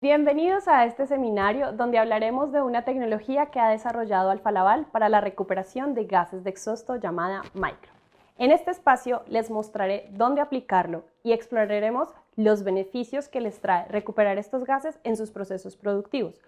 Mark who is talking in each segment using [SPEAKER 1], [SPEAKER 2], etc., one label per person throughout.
[SPEAKER 1] Bienvenidos a este seminario donde hablaremos de una tecnología que ha desarrollado Alfa Laval para la recuperación de gases de exhausto llamada Micro. En este espacio les mostraré dónde aplicarlo y exploraremos los beneficios que les trae recuperar estos gases en sus procesos productivos.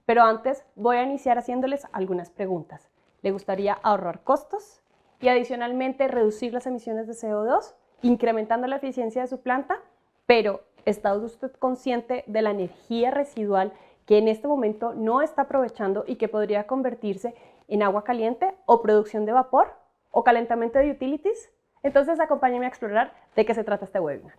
[SPEAKER 1] Pero antes voy a iniciar haciéndoles algunas preguntas. ¿Le gustaría ahorrar costos y adicionalmente reducir las emisiones de CO2, incrementando la eficiencia de su planta? Pero ¿está usted consciente de la energía residual que en este momento no está aprovechando y que podría convertirse en agua caliente o producción de vapor o calentamiento de utilities? Entonces acompáñenme a explorar de qué se trata este webinar.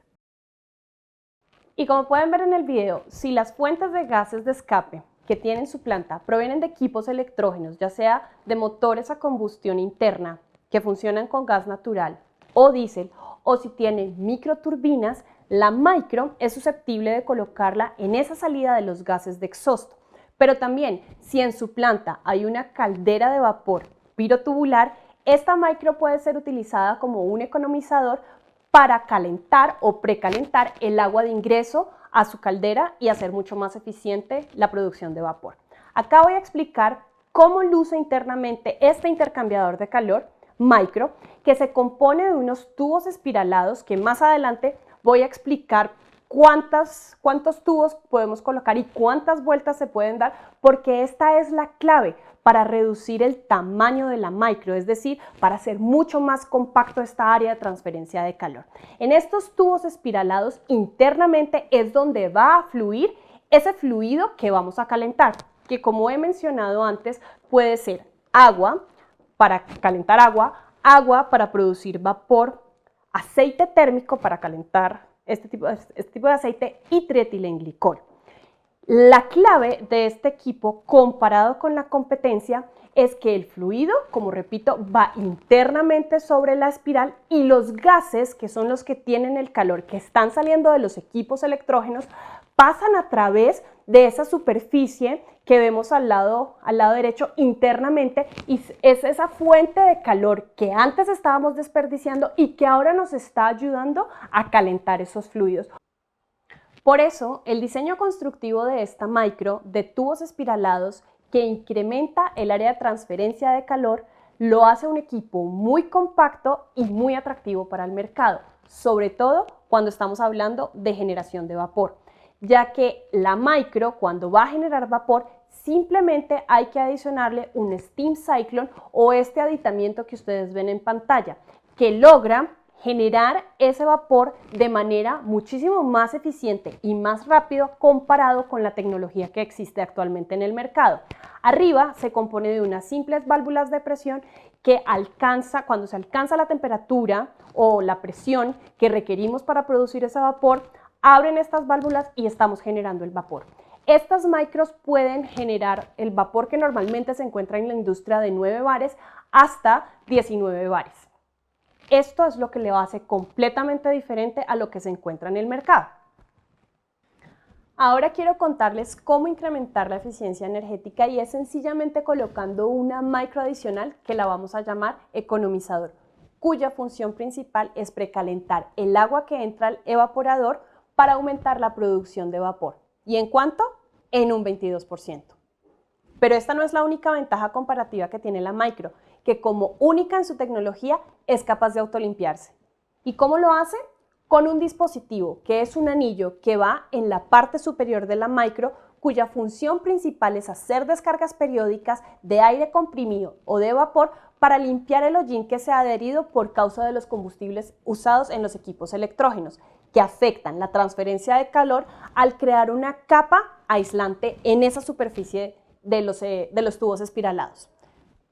[SPEAKER 1] Y como pueden ver en el video, si las fuentes de gases de escape que tiene su planta provienen de equipos electrógenos, ya sea de motores a combustión interna que funcionan con gas natural o diésel, o si tienen microturbinas, la Micro es susceptible de colocarla en esa salida de los gases de exhausto. Pero también, si en su planta hay una caldera de vapor pirotubular, esta Micro puede ser utilizada como un economizador para calentar o precalentar el agua de ingreso a su caldera y hacer mucho más eficiente la producción de vapor. Acá voy a explicar cómo luce internamente este intercambiador de calor Micro, que se compone de unos tubos espiralados que más adelante voy a explicar cuántos tubos podemos colocar y cuántas vueltas se pueden dar, porque esta es la clave para reducir el tamaño de la Micro, es decir, para hacer mucho más compacto esta área de transferencia de calor. En estos tubos espiralados internamente es donde va a fluir ese fluido que vamos a calentar, que como he mencionado antes puede ser agua para calentar agua para producir vapor, aceite térmico para calentar este tipo de aceite y trietilenglicol. La clave de este equipo comparado con la competencia es que el fluido, como repito, va internamente sobre la espiral y los gases, que son los que tienen el calor, que están saliendo de los equipos electrógenos, pasan a través de esa superficie que vemos al lado derecho internamente y es esa fuente de calor que antes estábamos desperdiciando y que ahora nos está ayudando a calentar esos fluidos. Por eso, el diseño constructivo de esta Micro de tubos espiralados que incrementa el área de transferencia de calor lo hace un equipo muy compacto y muy atractivo para el mercado, sobre todo cuando estamos hablando de generación de vapor, ya que la Micro, cuando va a generar vapor, simplemente hay que adicionarle un steam cyclone o este aditamiento que ustedes ven en pantalla, que logra generar ese vapor de manera muchísimo más eficiente y más rápido comparado con la tecnología que existe actualmente en el mercado. Arriba se compone de unas simples válvulas de presión que cuando se alcanza la temperatura o la presión que requerimos para producir ese vapor, abren estas válvulas y estamos generando el vapor. Estas Micros pueden generar el vapor que normalmente se encuentra en la industria de 9 bares hasta 19 bares. Esto es lo que le hace completamente diferente a lo que se encuentra en el mercado. Ahora quiero contarles cómo incrementar la eficiencia energética y es sencillamente colocando una Micro adicional que la vamos a llamar economizador, cuya función principal es precalentar el agua que entra al evaporador para aumentar la producción de vapor. ¿Y en cuánto? En un 22%. Pero esta no es la única ventaja comparativa que tiene la Micro, que como única en su tecnología es capaz de autolimpiarse. ¿Y cómo lo hace? Con un dispositivo que es un anillo que va en la parte superior de la Micro, cuya función principal es hacer descargas periódicas de aire comprimido o de vapor para limpiar el hollín que se ha adherido por causa de los combustibles usados en los equipos electrógenos, que afectan la transferencia de calor al crear una capa aislante en esa superficie de los tubos espiralados.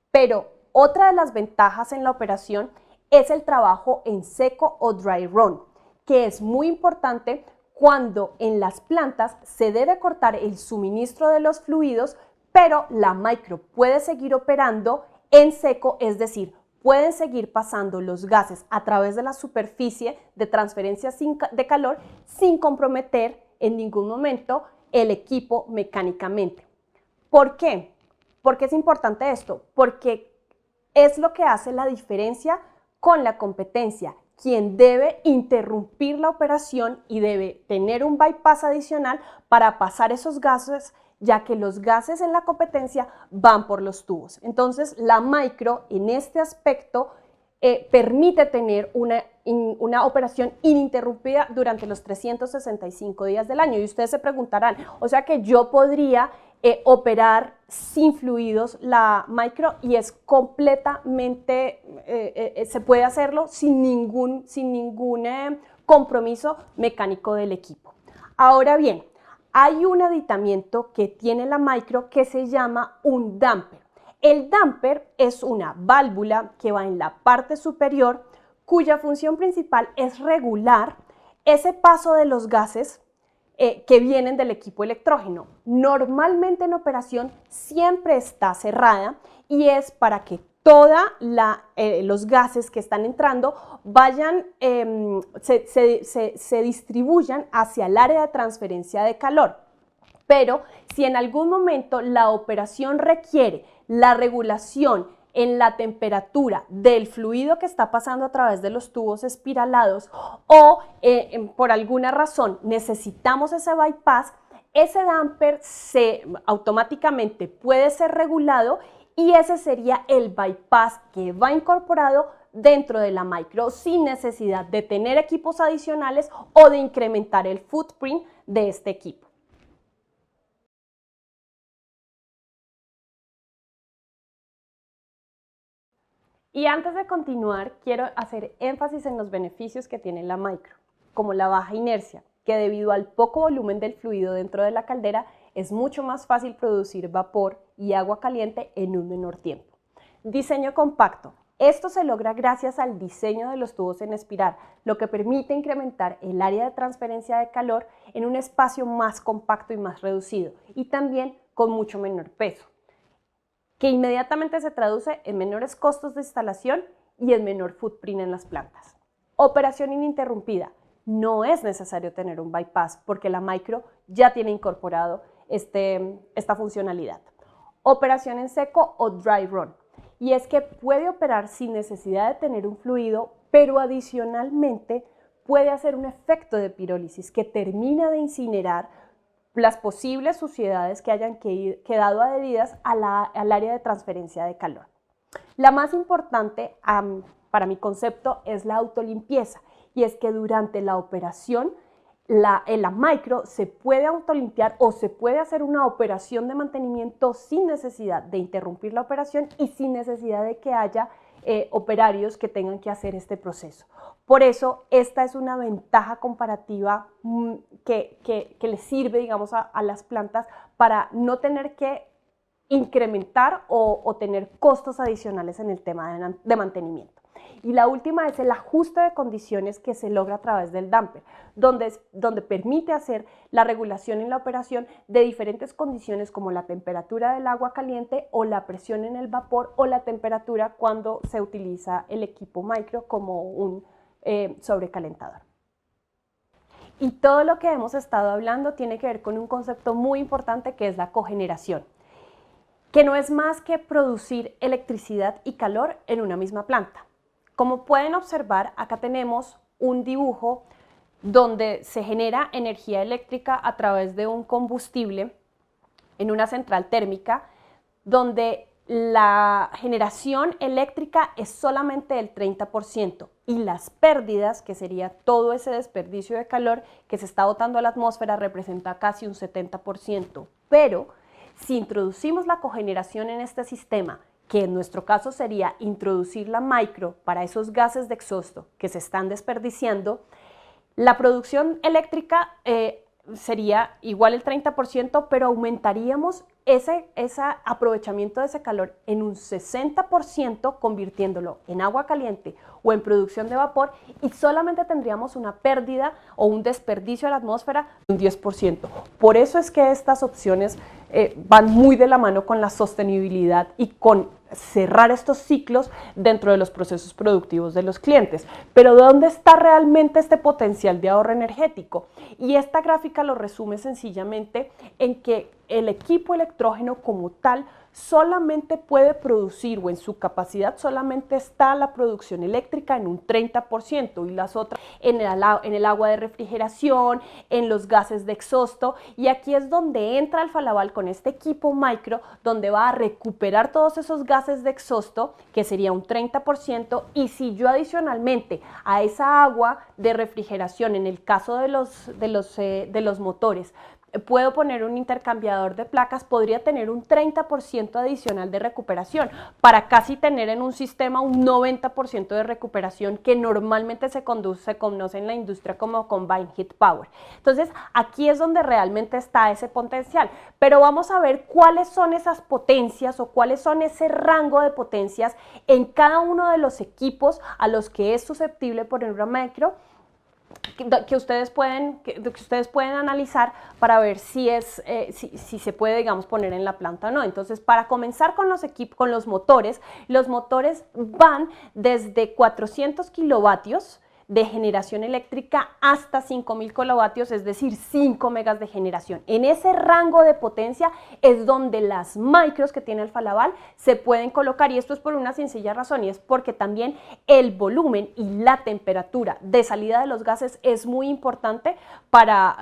[SPEAKER 1] Pero otra de las ventajas en la operación es el trabajo en seco o dry run, que es muy importante cuando en las plantas se debe cortar el suministro de los fluidos, pero la Micro puede seguir operando en seco, es decir, pueden seguir pasando los gases a través de la superficie de transferencia de calor sin comprometer en ningún momento el equipo mecánicamente. ¿Por qué? ¿Por qué es importante esto? Porque es lo que hace la diferencia con la competencia, quien debe interrumpir la operación y debe tener un bypass adicional para pasar esos gases, ya que los gases en la competencia van por los tubos. Entonces, la micro en este aspecto permite tener una operación ininterrumpida durante los 365 días del año. Y ustedes se preguntarán, o sea que yo podría operar sin fluidos la micro, y es completamente, se puede hacerlo sin ningún compromiso mecánico del equipo. Ahora bien, hay un aditamiento que tiene la micro que se llama un damper. El damper es una válvula que va en la parte superior, cuya función principal es regular ese paso de los gases que vienen del equipo electrógeno. Normalmente en operación siempre está cerrada y es para que todos los gases que están entrando vayan, se distribuyan hacia el área de transferencia de calor. Pero si en algún momento la operación requiere la regulación en la temperatura del fluido que está pasando a través de los tubos espiralados o por alguna razón necesitamos ese bypass, ese damper automáticamente puede ser regulado y ese sería el bypass que va incorporado dentro de la micro sin necesidad de tener equipos adicionales o de incrementar el footprint de este equipo. Y antes de continuar, quiero hacer énfasis en los beneficios que tiene la micro, como la baja inercia, que debido al poco volumen del fluido dentro de la caldera, es mucho más fácil producir vapor y agua caliente en un menor tiempo. Diseño compacto. Esto se logra gracias al diseño de los tubos en espiral, lo que permite incrementar el área de transferencia de calor en un espacio más compacto y más reducido, y también con mucho menor peso, que inmediatamente se traduce en menores costos de instalación y en menor footprint en las plantas. Operación ininterrumpida. No es necesario tener un bypass porque la micro ya tiene incorporado esta funcionalidad. Operación en seco o dry run. Y es que puede operar sin necesidad de tener un fluido, pero adicionalmente puede hacer un efecto de pirólisis que termina de incinerar las posibles suciedades que hayan quedado adheridas al área de transferencia de calor. La más importante para mi concepto es la autolimpieza, y es que durante la operación en la micro se puede autolimpiar o se puede hacer una operación de mantenimiento sin necesidad de interrumpir la operación y sin necesidad de que haya operarios que tengan que hacer este proceso. Por eso, esta es una ventaja comparativa que le sirve, digamos, a las plantas para no tener que incrementar o tener costos adicionales en el tema de mantenimiento. Y la última es el ajuste de condiciones que se logra a través del damper, donde permite hacer la regulación en la operación de diferentes condiciones como la temperatura del agua caliente o la presión en el vapor o la temperatura cuando se utiliza el equipo micro como un sobrecalentador. Y todo lo que hemos estado hablando tiene que ver con un concepto muy importante que es la cogeneración, que no es más que producir electricidad y calor en una misma planta. Como pueden observar, acá tenemos un dibujo donde se genera energía eléctrica a través de un combustible en una central térmica, donde la generación eléctrica es solamente del 30% y las pérdidas, que sería todo ese desperdicio de calor que se está botando a la atmósfera, representa casi un 70%. Pero si introducimos la cogeneración en este sistema, que en nuestro caso sería introducir la micro para esos gases de exhausto que se están desperdiciando, la producción eléctrica sería igual el 30%, pero aumentaríamos ese aprovechamiento de ese calor en un 60%, convirtiéndolo en agua caliente o en producción de vapor, y solamente tendríamos una pérdida o un desperdicio a la atmósfera de un 10%. Por eso es que estas opciones van muy de la mano con la sostenibilidad y con cerrar estos ciclos dentro de los procesos productivos de los clientes. Pero ¿dónde está realmente este potencial de ahorro energético? Y esta gráfica lo resume sencillamente en que el equipo electrógeno como tal solamente puede producir, o en su capacidad solamente está la producción eléctrica en un 30% y las otras en el agua de refrigeración, en los gases de exhausto, y aquí es donde entra Alfa Laval con este equipo micro, donde va a recuperar todos esos gases de exhausto, que sería un 30%, y si yo adicionalmente a esa agua de refrigeración, en el caso de los motores, puedo poner un intercambiador de placas, podría tener un 30% adicional de recuperación, para casi tener en un sistema un 90% de recuperación, que normalmente se conoce en la industria como Combined Heat Power. Entonces, aquí es donde realmente está ese potencial, pero vamos a ver cuáles son esas potencias o cuáles son ese rango de potencias en cada uno de los equipos a los que es susceptible poner una micro, que ustedes pueden analizar para ver si se puede, digamos, poner en la planta o no. Entonces, para comenzar con los motores van desde 400 kilovatios de generación eléctrica hasta 5.000 kilovatios, es decir, 5 megas de generación. En ese rango de potencia es donde las micros que tiene Alfa Laval se pueden colocar, y esto es por una sencilla razón, y es porque también el volumen y la temperatura de salida de los gases es muy importante para,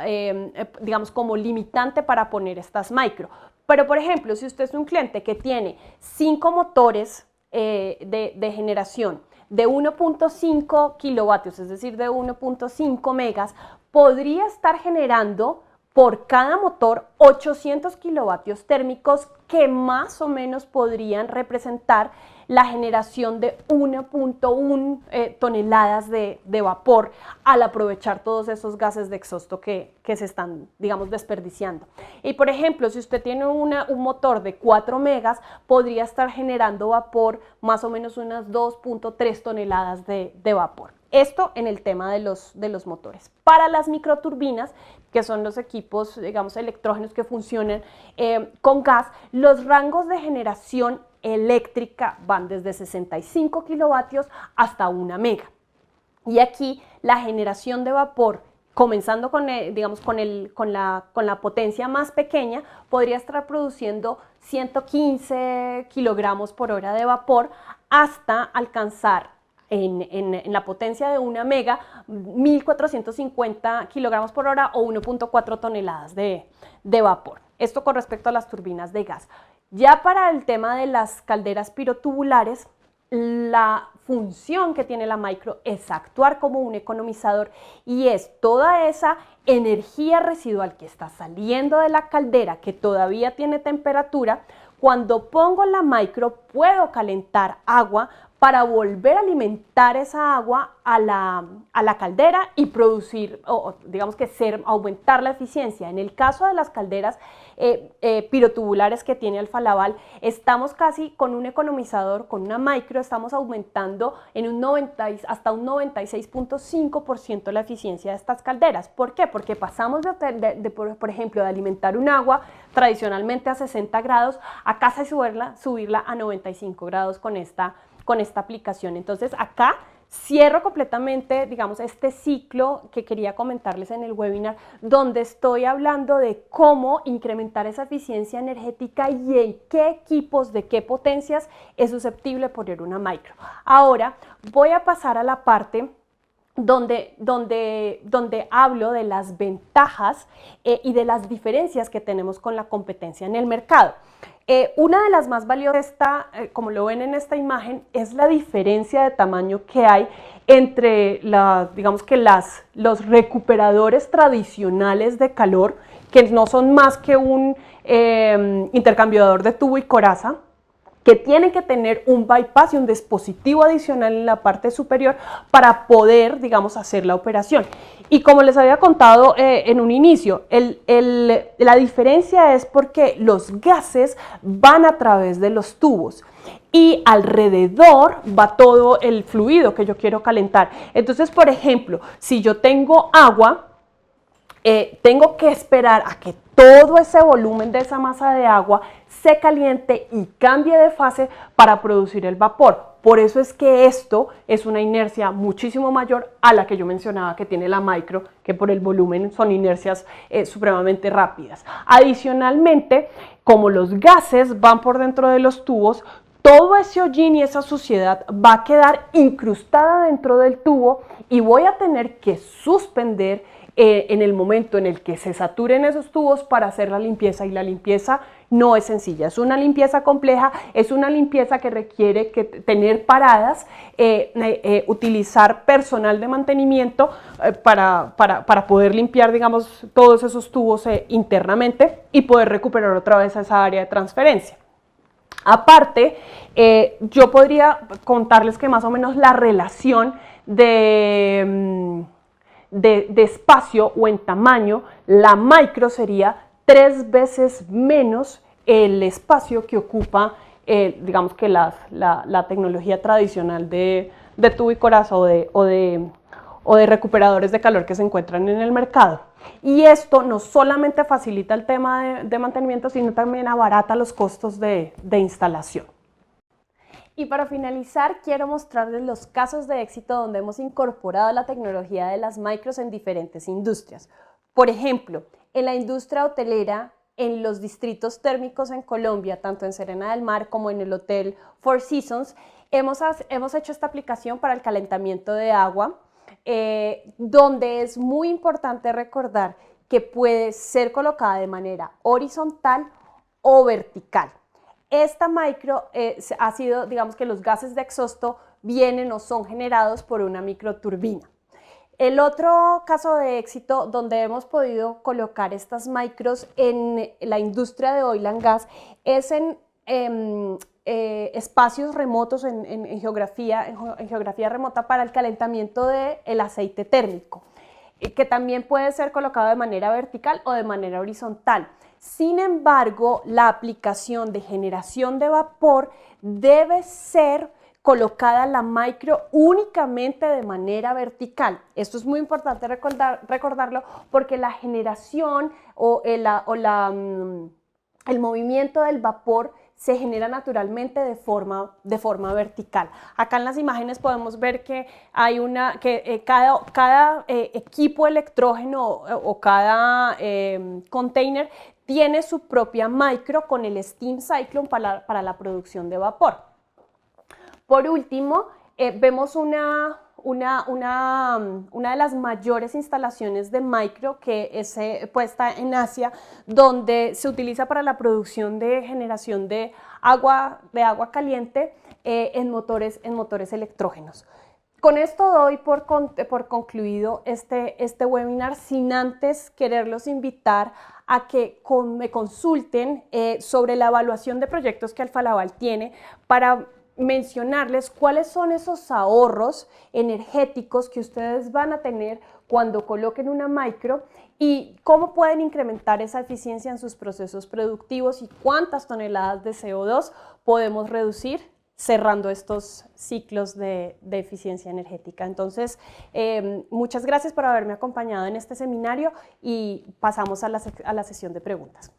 [SPEAKER 1] digamos, como limitante para poner estas micro. Pero, por ejemplo, si usted es un cliente que tiene 5 motores de generación de 1.5 kilovatios, es decir, de 1.5 megas, podría estar generando por cada motor 800 kilovatios térmicos, que más o menos podrían representar la generación de 1.1 toneladas de vapor, al aprovechar todos esos gases de exhausto que se están, digamos, desperdiciando. Y por ejemplo, si usted tiene un motor de 4 megas, podría estar generando vapor más o menos unas 2.3 toneladas de vapor. Esto en el tema de los motores. Para las microturbinas, que son los equipos, digamos, electrógenos que funcionan con gas, los rangos de generación eléctrica van desde 65 kilovatios hasta 1 mega. Y aquí la generación de vapor, comenzando con, digamos, con la potencia más pequeña, podría estar produciendo 115 kilogramos por hora de vapor, hasta alcanzar en la potencia de 1 mega 1.450 kilogramos por hora o 1.4 toneladas de vapor. Esto con respecto a las turbinas de gas. Ya para el tema de las calderas pirotubulares, la función que tiene la micro es actuar como un economizador, y es toda esa energía residual que está saliendo de la caldera, que todavía tiene temperatura. Cuando pongo la micro, puedo calentar agua para volver a alimentar esa agua a la caldera y producir, o digamos que aumentar la eficiencia. En el caso de las calderas pirotubulares que tiene Alfa Laval, estamos casi con un economizador, con una micro, estamos aumentando en hasta un 96.5% la eficiencia de estas calderas. ¿Por qué? Porque pasamos por ejemplo, de alimentar un agua tradicionalmente a 60 grados, a casi subirla a 95 grados con esta aplicación. Entonces, acá cierro completamente, digamos, este ciclo que quería comentarles en el webinar, donde estoy hablando de cómo incrementar esa eficiencia energética y en qué equipos, de qué potencias es susceptible poner una micro. Ahora voy a pasar a la parte donde hablo de las ventajas y de las diferencias que tenemos con la competencia en el mercado. Una de las más valiosas, como lo ven en esta imagen, es la diferencia de tamaño que hay entre los recuperadores tradicionales de calor, que no son más que un intercambiador de tubo y coraza, que tienen que tener un bypass y un dispositivo adicional en la parte superior para poder, digamos, hacer la operación. Y como les había contado en un inicio, la diferencia es porque los gases van a través de los tubos y alrededor va todo el fluido que yo quiero calentar. Entonces, por ejemplo, si yo tengo agua, tengo que esperar a que todo ese volumen de esa masa de agua se caliente y cambie de fase para producir el vapor. Por eso es que esto es una inercia muchísimo mayor a la que yo mencionaba que tiene la micro, que por el volumen son inercias supremamente rápidas. Adicionalmente, como los gases van por dentro de los tubos, todo ese hollín y esa suciedad va a quedar incrustada dentro del tubo y voy a tener que suspender en el momento en el que se saturen esos tubos para hacer la limpieza, y la limpieza no es sencilla, es una limpieza compleja, es una limpieza que requiere tener paradas, utilizar personal de mantenimiento para poder limpiar, digamos, todos esos tubos internamente y poder recuperar otra vez esa área de transferencia. Aparte, yo podría contarles que más o menos la relación de espacio o en tamaño, la micro sería 3 veces menos el espacio que ocupa, digamos que la tecnología tradicional de tubo y coraza o de recuperadores de calor que se encuentran en el mercado. Y esto no solamente facilita el tema de mantenimiento, sino también abarata los costos de instalación. Y para finalizar, quiero mostrarles los casos de éxito donde hemos incorporado la tecnología de las micros en diferentes industrias. Por ejemplo, en la industria hotelera, en los distritos térmicos en Colombia, tanto en Serena del Mar como en el Hotel Four Seasons, hemos hecho esta aplicación para el calentamiento de agua, donde es muy importante recordar que puede ser colocada de manera horizontal o vertical. Esta micro ha sido, digamos que los gases de exhausto vienen o son generados por una microturbina. El otro caso de éxito donde hemos podido colocar estas micros en la industria de oil and gas es en espacios remotos, en geografía remota para el calentamiento del aceite térmico, que también puede ser colocado de manera vertical o de manera horizontal. Sin embargo, la aplicación de generación de vapor debe ser colocada la micro únicamente de manera vertical. Esto es muy importante recordarlo porque la generación o el movimiento del vapor se genera naturalmente de forma vertical. Acá en las imágenes podemos ver que hay cada equipo electrógeno o cada container tiene su propia micro con el steam cyclone para la producción de vapor. Por último, vemos una de las mayores instalaciones de micro que es puesta en Asia, donde se utiliza para la producción de generación de agua caliente en motores electrógenos. Con esto doy por concluido este webinar, sin antes quererlos invitar a que me consulten sobre la evaluación de proyectos que Alfa Laval tiene para mencionarles cuáles son esos ahorros energéticos que ustedes van a tener cuando coloquen una micro y cómo pueden incrementar esa eficiencia en sus procesos productivos y cuántas toneladas de CO2 podemos reducir cerrando estos ciclos de eficiencia energética. Entonces, muchas gracias por haberme acompañado en este seminario y pasamos a la sesión de preguntas.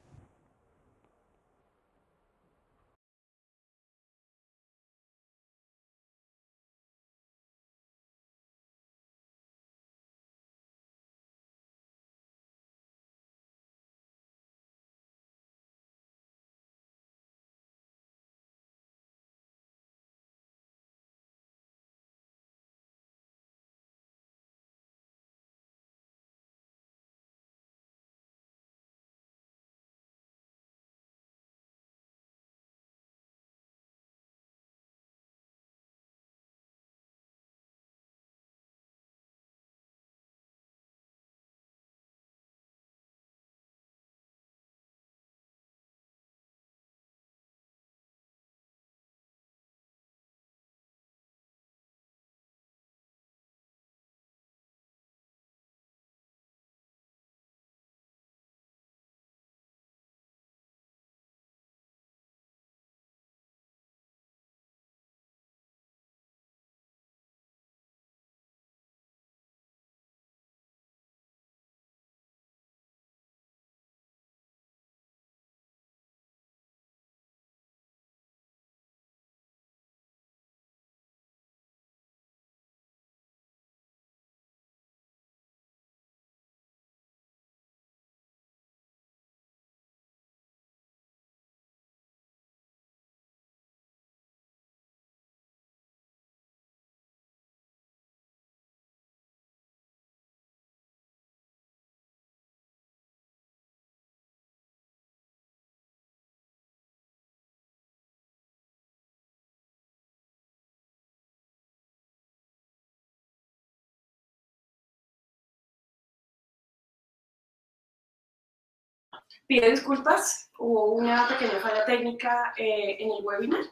[SPEAKER 1] Pido disculpas, hubo una pequeña falla técnica en el webinar,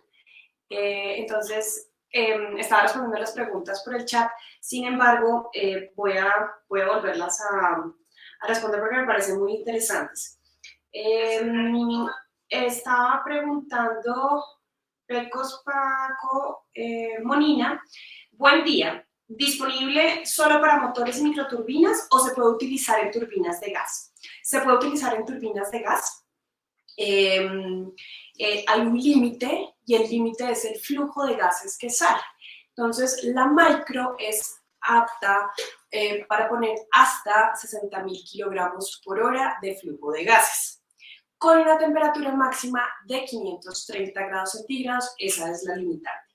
[SPEAKER 1] entonces estaba respondiendo las preguntas por el chat, sin embargo voy a volverlas a responder porque me parecen muy interesantes. Estaba preguntando Pecos Paco Monina, buen día. ¿Disponible solo para motores y microturbinas o se puede utilizar en turbinas de gas? Se puede utilizar en turbinas de gas. Hay un límite y el límite es el flujo de gases que sale. Entonces, la micro es apta para poner hasta 60.000 kilogramos por hora de flujo de gases. Con una temperatura máxima de 530 grados centígrados, esa es la limitante.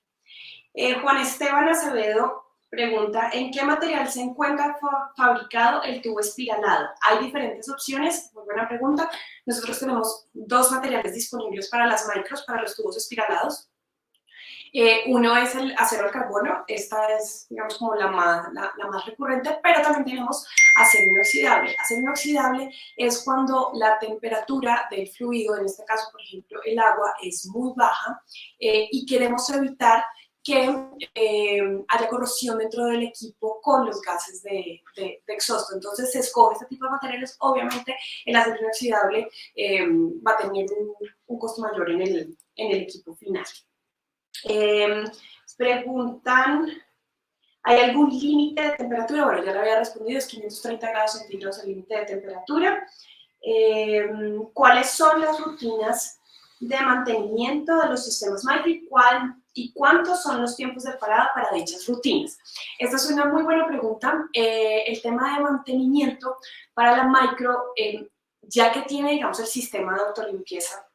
[SPEAKER 1] Juan Esteban Acevedo pregunta, ¿en qué material se encuentra fabricado el tubo espiralado? Hay diferentes opciones, muy buena pregunta. Nosotros tenemos dos materiales disponibles para las micros, para los tubos espiralados. Uno es el acero al carbono, esta es, digamos, como la más recurrente, pero también tenemos acero inoxidable. Acero inoxidable es cuando la temperatura del fluido, en este caso, por ejemplo, el agua, es muy baja y queremos evitar que haya corrosión dentro del equipo con los gases de exhausto. Entonces se escoge este tipo de materiales. Obviamente el acero inoxidable va a tener un costo mayor en el equipo final. Preguntan, ¿hay algún límite de temperatura? Bueno, ya le había respondido, es 530 grados centígrados el límite de temperatura. ¿Cuáles son las rutinas de mantenimiento de los sistemas micro y cuántos son los tiempos de parada para dichas rutinas? Esta es una muy buena pregunta. El tema de mantenimiento para la micro, ya que tiene, digamos, el sistema de autolimpieza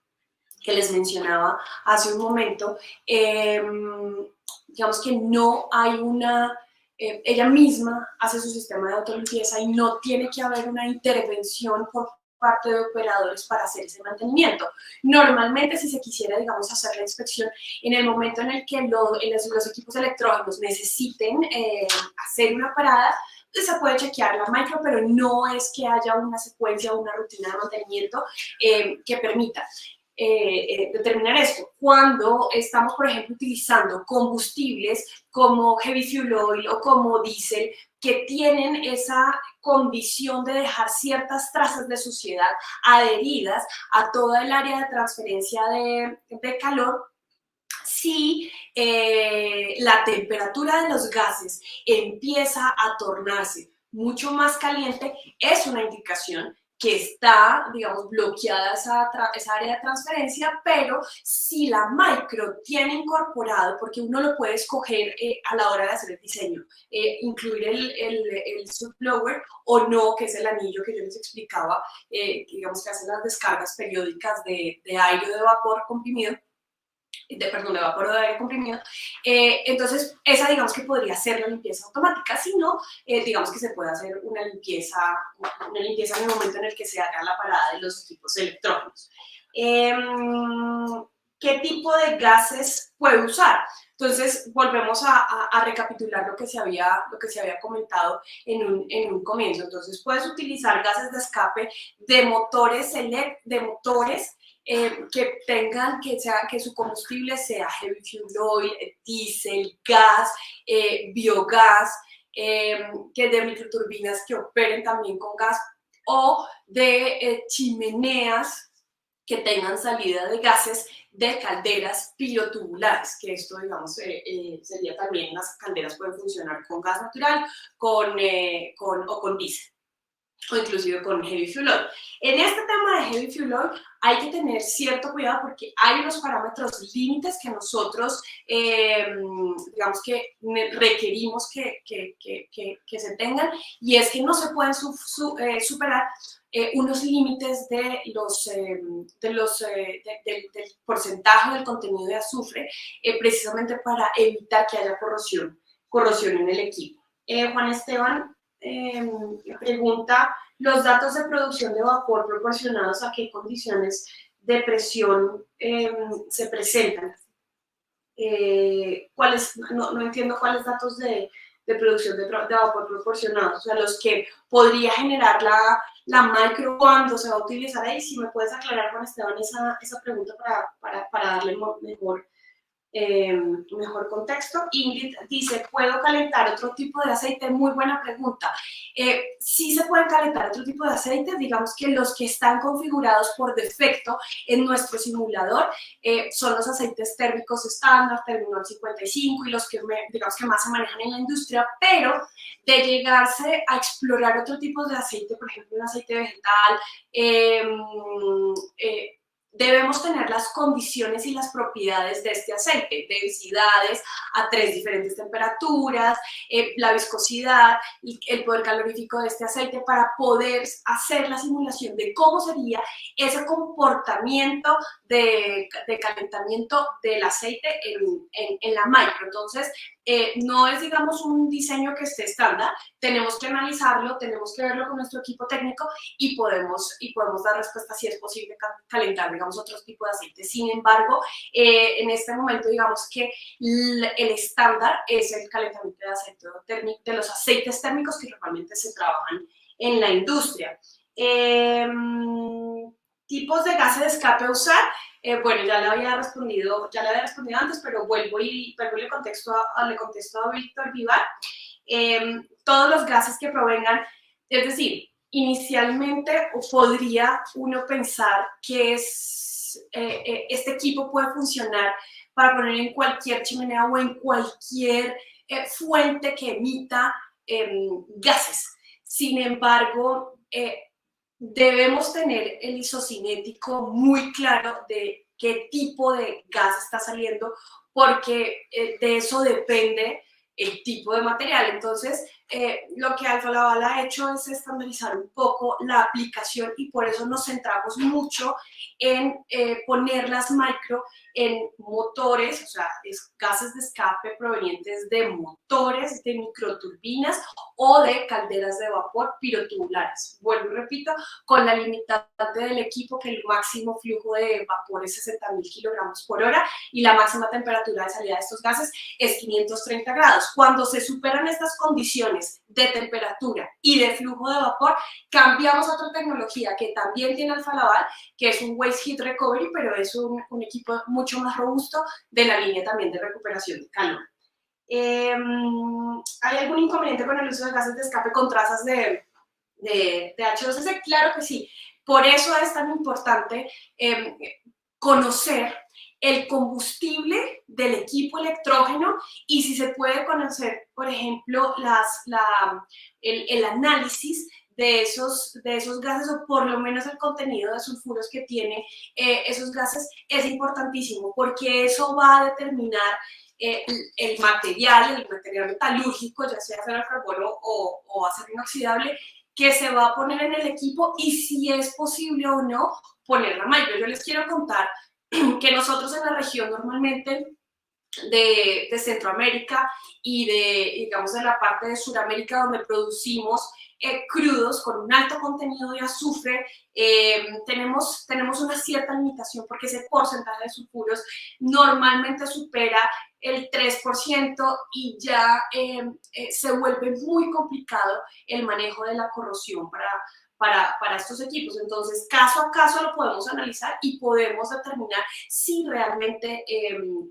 [SPEAKER 1] que les mencionaba hace un momento, digamos que no hay una, ella misma hace su sistema de autolimpieza y no tiene que haber una intervención por parte de operadores para hacer ese mantenimiento. Normalmente, si se quisiera, digamos, hacer la inspección en el momento en el que los equipos electrónicos necesiten hacer una parada, se puede chequear la micro, pero no es que haya una secuencia o una rutina de mantenimiento que permita determinar esto. Cuando estamos, por ejemplo, utilizando combustibles como heavy fuel oil o como diésel, que tienen esa condición de dejar ciertas trazas de suciedad adheridas a toda el área de transferencia de calor, si la temperatura de los gases empieza a tornarse mucho más caliente, es una indicación que está, digamos, bloqueada esa área de transferencia, pero si la micro tiene incorporado, porque uno lo puede escoger a la hora de hacer el diseño, incluir el subblower o no, que es el anillo que yo les explicaba, digamos que hace las descargas periódicas de aire o de vapor comprimido, de vapor de aire comprimido, entonces esa digamos que podría ser la limpieza automática, si no, digamos que se puede hacer una limpieza en el momento en el que se haga la parada de los equipos electrónicos. ¿Qué tipo de gases puede usar? Entonces, volvemos a recapitular lo que se había comentado en un comienzo. Entonces, puedes utilizar gases de escape de motores que tengan, que su combustible sea heavy fuel oil, diésel, gas, biogás, que de microturbinas que operen también con gas o de chimeneas que tengan salida de gases de calderas pirotubulares, que esto, digamos, sería también, las calderas pueden funcionar con gas natural o con diésel, o inclusive con heavy fuel oil. En este tema de heavy fuel oil hay que tener cierto cuidado porque hay unos parámetros límites que nosotros, digamos que requerimos que se tengan, y es que no se pueden superar unos límites del porcentaje del contenido de azufre, precisamente para evitar que haya corrosión en el equipo. Juan Esteban pregunta, ¿los datos de producción de vapor proporcionados a qué condiciones de presión se presentan? No entiendo cuáles datos de producción de vapor proporcionados, o sea, los que podría generar
[SPEAKER 2] la micro, cuándo se va a utilizar ahí. Si me puedes aclarar, Juan Esteban, esa pregunta para darle mejor contexto. Ingrid dice, ¿puedo calentar otro tipo de aceite? Muy buena pregunta. Sí se pueden calentar otro tipo de aceites, digamos que los que están configurados por defecto en nuestro simulador son los aceites térmicos estándar, Terminol 55 y los que digamos que más se manejan en la industria, pero de llegarse a explorar otro tipo de aceite, por ejemplo un aceite vegetal, debemos tener las condiciones y las propiedades de este aceite, densidades a 3 diferentes temperaturas, la viscosidad, el poder calorífico de este aceite para poder hacer la simulación de cómo sería ese comportamiento de calentamiento del aceite en la micro. Entonces, no es, digamos, un diseño que esté estándar, tenemos que analizarlo, tenemos que verlo con nuestro equipo técnico y podemos dar respuesta si es posible calentar, digamos, otro tipo de aceite. Sin embargo, en este momento, digamos que el estándar es el calentamiento de aceite térmico, de los aceites térmicos que normalmente se trabajan en la industria. Tipos de gases de escape a usar. Bueno, ya le había respondido antes, pero vuelvo y le contesto a Víctor Vivar. Todos los gases que provengan, es decir, inicialmente podría uno pensar que este equipo puede funcionar para poner en cualquier chimenea o en cualquier fuente que emita gases. Sin embargo, debemos tener el isocinético muy claro de qué tipo de gas está saliendo, porque de eso depende el tipo de material. Entonces, lo que Alfa Laval ha hecho es estandarizar un poco la aplicación y por eso nos centramos mucho en poner las micro en motores, o sea, gases de escape provenientes de motores, de microturbinas o de calderas de vapor pirotubulares. Vuelvo y repito, con la limitante del equipo que el máximo flujo de vapor es 60.000 kilogramos por hora y la máxima temperatura de salida de estos gases es 530 grados. Cuando se superan estas condiciones de temperatura y de flujo de vapor, cambiamos a otra tecnología que también tiene Alfa Laval, que es un Waste Heat Recovery, pero es un equipo mucho más robusto de la línea también de recuperación de calor. ¿Hay algún inconveniente con el uso de gases de escape con trazas de H2S? Claro que sí. Por eso es tan importante conocer el combustible del equipo electrógeno y si se puede conocer, por ejemplo, el análisis de esos gases o por lo menos el contenido de sulfuros que tienen esos gases es importantísimo porque eso va a determinar el material metalúrgico, ya sea ferrocarbono o acero inoxidable, que se va a poner en el equipo y si es posible o no poner la micro. Yo les quiero contar que nosotros en la región normalmente de Centroamérica y digamos, de la parte de Sudamérica donde producimos crudos con un alto contenido de azufre, tenemos una cierta limitación porque ese porcentaje de sulfuros normalmente supera el 3% y ya se vuelve muy complicado el manejo de la corrosión para estos equipos. Entonces, caso a caso lo podemos analizar y podemos determinar si realmente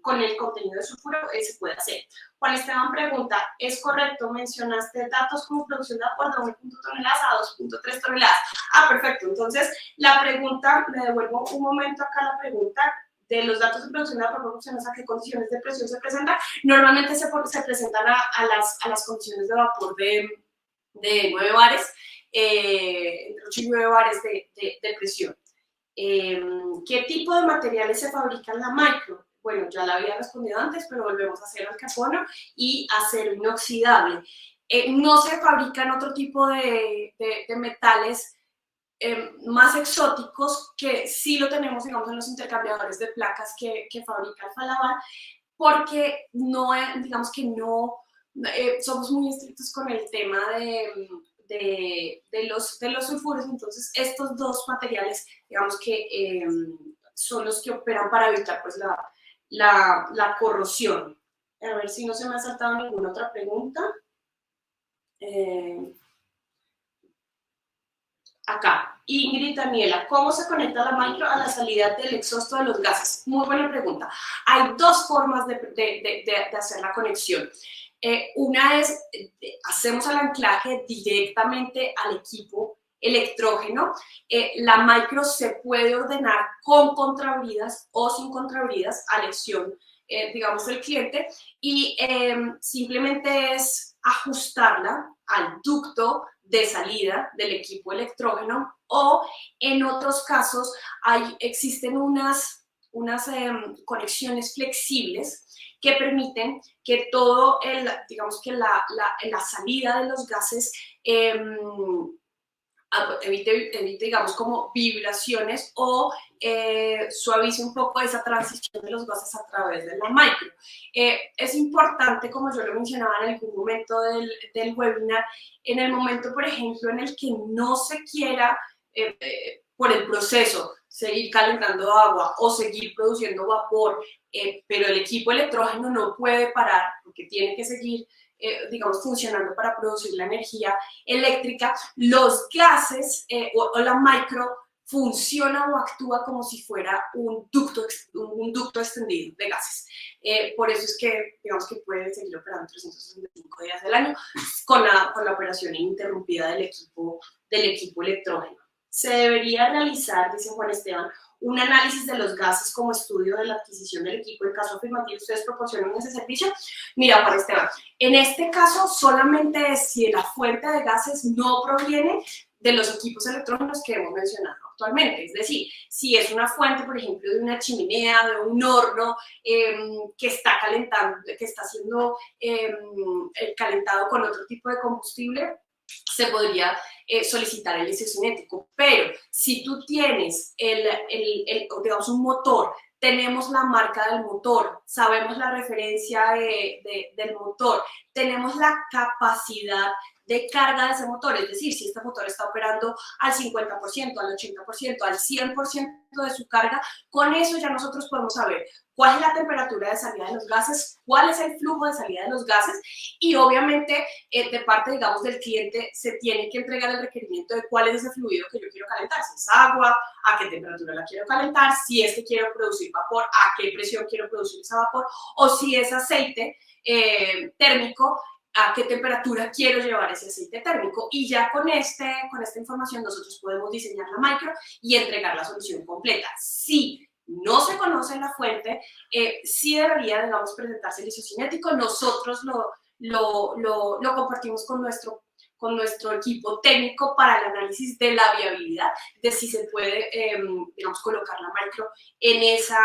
[SPEAKER 2] con el contenido de sulfuro se puede hacer. Juan Esteban pregunta, ¿es correcto? Mencionaste datos como producción de vapor de 1.0 toneladas a 2.3 toneladas. Ah, perfecto. Entonces, la pregunta, me devuelvo un momento acá la pregunta, de los datos de producción de vapor proporcionados a qué condiciones de presión se presentan. Normalmente se presentan a las condiciones de vapor de 9 bares, entre 8 y 9 bares de presión. ¿Qué tipo de materiales se fabrican en la micro? Bueno, ya la había respondido antes, pero volvemos a acero al carbono y acero inoxidable. No se fabrican otro tipo de metales más exóticos que sí lo tenemos, digamos, en los intercambiadores de placas que fabrica Alfa Laval, porque no, digamos que no, somos muy estrictos con el tema de los sulfuros. Entonces estos dos materiales, digamos que son los que operan para evitar pues la corrosión. A ver si no se me ha saltado ninguna otra pregunta. Acá, Ingrid Daniela, ¿cómo se conecta la micro a la salida del exhausto de los gases? Muy buena pregunta. Hay dos formas de hacer la conexión. Una es, hacemos el anclaje directamente al equipo electrógeno. La micro se puede ordenar con contrabridas o sin contrabridas a elección, digamos, del cliente, y simplemente es ajustarla al ducto de salida del equipo electrógeno, o en otros casos existen unas conexiones flexibles que permiten que todo digamos que la salida de los gases evite, digamos, como vibraciones, o suavice un poco esa transición de los gases a través de la micro. Es importante, como yo lo mencionaba en algún momento del webinar, en el momento, por ejemplo, en el que no se quiera, por el proceso, seguir calentando agua o seguir produciendo vapor, pero el equipo electrógeno no puede parar porque tiene que seguir digamos, funcionando para producir la energía eléctrica, los gases o la micro funciona o actúa como si fuera un ducto extendido de gases. Por eso es que, digamos, que puede seguir operando 365 días del año con la operación ininterrumpida del equipo electrógeno. Se debería realizar, dice Juan Esteban, un análisis de los gases como estudio de la adquisición del equipo. En caso afirmativo, ¿ustedes proporcionan ese servicio? Mira, Juan Esteban, en este caso solamente es si la fuente de gases no proviene de los equipos electrógenos que hemos mencionado actualmente. Es decir, si es una fuente, por ejemplo, de una chimenea, de un horno que está calentando, que está siendo calentado con otro tipo de combustible, se podría solicitar el isocinético. Pero si tú tienes digamos, un motor, tenemos la marca del motor, sabemos la referencia del motor, tenemos la capacidad de carga de ese motor, es decir, si este motor está operando al 50%, al 80%, al 100% de su carga, con eso ya nosotros podemos saber cuál es la temperatura de salida de los gases, cuál es el flujo de salida de los gases, y obviamente de parte, digamos, del cliente se tiene que entregar el requerimiento de cuál es ese fluido que yo quiero calentar, si es agua, a qué temperatura la quiero calentar, si es que quiero producir vapor, a qué presión quiero producir ese vapor, o si es aceite térmico, a qué temperatura quiero llevar ese aceite térmico. Y ya con esta información nosotros podemos diseñar la micro y entregar la solución completa. Si no se conoce la fuente, sí debería, digamos, presentarse el isocinético. Nosotros lo compartimos con nuestro equipo técnico para el análisis de la viabilidad, de si se puede, digamos, colocar la micro en esa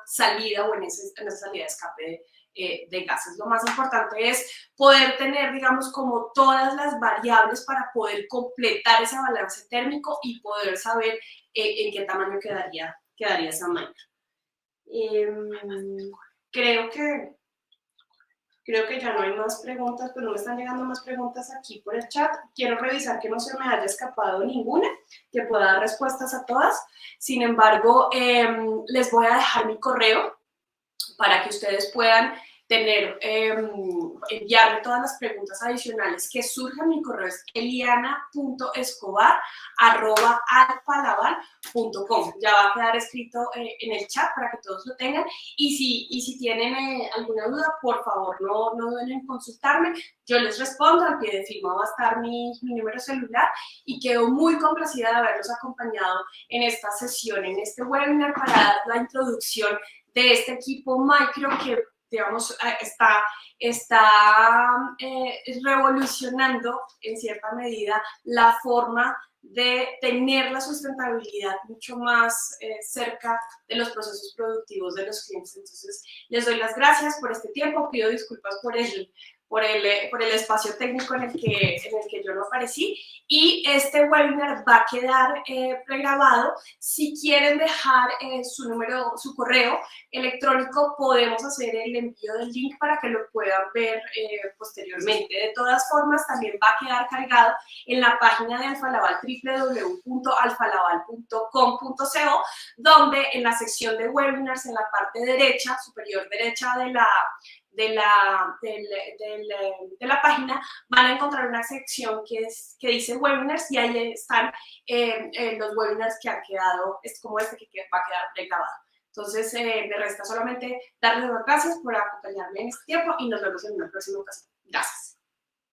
[SPEAKER 2] salida o en esa salida de escape de gases. Lo más importante es poder tener, digamos, como todas las variables para poder completar ese balance térmico y poder saber en qué tamaño quedaría esa micro. Creo que ya no hay más preguntas, pero no me están llegando más preguntas aquí por el chat. Quiero revisar que no se me haya escapado ninguna, que pueda dar respuestas a todas. Sin embargo, les voy a dejar mi correo para que ustedes puedan enviarme todas las preguntas adicionales que surjan. Mi correo es eliana.escobar@alfalaval.com. Ya va a quedar escrito en el chat para que todos lo tengan. Y si tienen alguna duda, por favor, no duden en consultarme. Yo les respondo, al pie de firma va a estar mi número celular, y quedo muy complacida de haberlos acompañado en esta sesión, en este webinar, para dar la introducción de este equipo micro que, digamos, está revolucionando en cierta medida la forma de tener la sustentabilidad mucho más cerca de los procesos productivos de los clientes. Entonces, les doy las gracias por este tiempo, pido disculpas por el espacio técnico en el que yo no aparecí, y este webinar va a quedar pregrabado. Si quieren dejar su correo electrónico, podemos hacer el envío del link para que lo puedan ver posteriormente. De todas formas, también va a quedar cargado en la página de Alfalaval, www.alfalaval.com.co, donde en la sección de webinars, en la parte derecha, superior derecha de la página, van a encontrar una sección que dice webinars, y ahí están los webinars que han quedado, es como este que va a quedar pregrabado. Entonces, me resta solamente darles las gracias por acompañarme en este tiempo y nos vemos en una próxima ocasión. Gracias.